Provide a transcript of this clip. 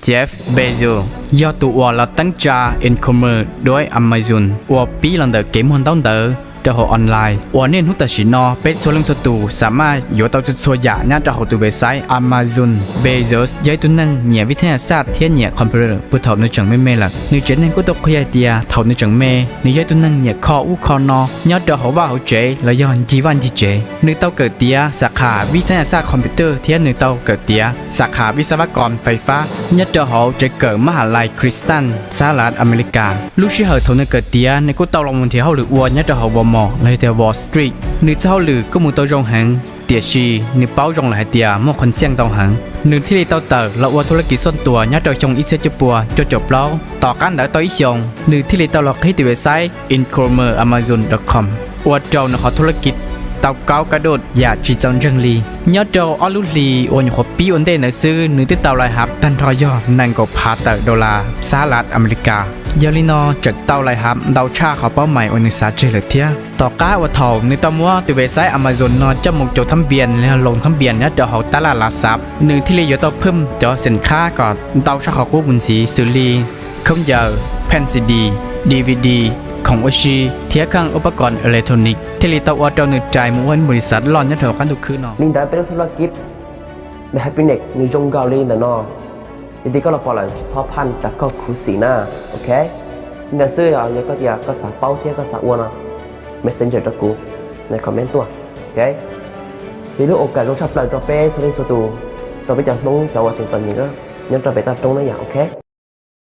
เจฟเบโซยอดตัวเราตั้งใจอินคอมเมอร์ด้วย Amazon ว่าปีหลังเดิมเกมมันต้องเดิมเจ้าออนไลน์วันนี้ทุกตัดสินนอเป็นส่วนลงสตูสามารถอยู่ต่อจุดส่วนใหญ่เนี่ยเจ้าตัวเว็บไซต์ Amazon Bezos ย้ายตัวนั่งเนี่ยวิทยาศาสตร์เทียนเนี่ยคอมพิวเตอร์เพื่อถอดในจังไม่หลักในเจนนั้นก็ต้องขยายเดียถอดในจังในย้ายตัวนั่งเนี่ยคอคอนอเนี่ยเจ้าหัวว่าเขาเจแล้วย้อนจีวันจีเจในเต้าเกิดเดียสาขาวิทยาศาสตร์คอมพิวเตอร์เทียนในเต้าเกิดเดียสาขาวิศวกรไฟฟ้าเนี่ยเจ้าหัวจะเกิดมหาลัยคริสตันสหรัฐอเมริกาลูกชื่อเหตุในเกิดเดียในก็เต้าลงบนที่เขาหรือวัวเนี่ยเจ้าหัวมอเลยแต่Wall Street 你之後你根本都用行，但是你包容嚟啲冇คนเสี่ยงต้อง行。你ที่你到到เราว่าธุรกิจส่วนตัวเนี่ยเราจงอีเสียจุบัวจบแล้วต่อการเดินต่ออีกอย่าง你ที่你到เราที่เว็บไซต์ incromeramazon.com ว่าเราในขอธุรกิจเต่าเก้ากระโดดอย่าจีจังจังลีเนี่ยเราอลุลีวันขอปีวันเดนซื้อหนึ่งที่เต่าไรครับตันทอยอนั่นก็พาเตอร์ดอลลาร์สหรัฐอเมริกายาลินอจากเต่าไรครับดาวชาเขาเป้าหมายวันนึกษาเจริญเทียต่อก้าวทองในตำว่าตัวเว็บไซต์ Amazon นอจะมุ่งโจทำเบียนแล้วลงทำเบียนเนี่ยจะเขาตลาดหลักทรัพย์หนึ่งที่เรียกต่อเพิ่มจะสินค้าก่อนดาวชาเขากู้บุญสีสุรีเครื่องยาแผ่นซีดีDVDของวชีเทียกังอุปกรณ์อิเล็กทรอนิกส์ที่ลิตาวเจ้าหนึ่งใจมุ่งบริษัทหลอนยันเถอะกันทุกคืนเนาะลิงได้เป็นธุรกิจในแฮปปี้เน็กมีจงเกาหลีนะเนาะดีก็เราพอแล้วชอบพันจากก็คุสีหน้าโอเคลิงได้ซื้อเอาเยอะก็เดียวก็สาเป้าเทียก็สาอ้วนอ่ะ messenger ตะกูในคอมเมนต์ตัวโอเคทีนี้โอกาสลงชับเลยตัวเป้ทุเรศตัวไปจากน้องจากวอชิงตันนี่ก็ยังจะไปตัดตรงนั้นอย่างโอเค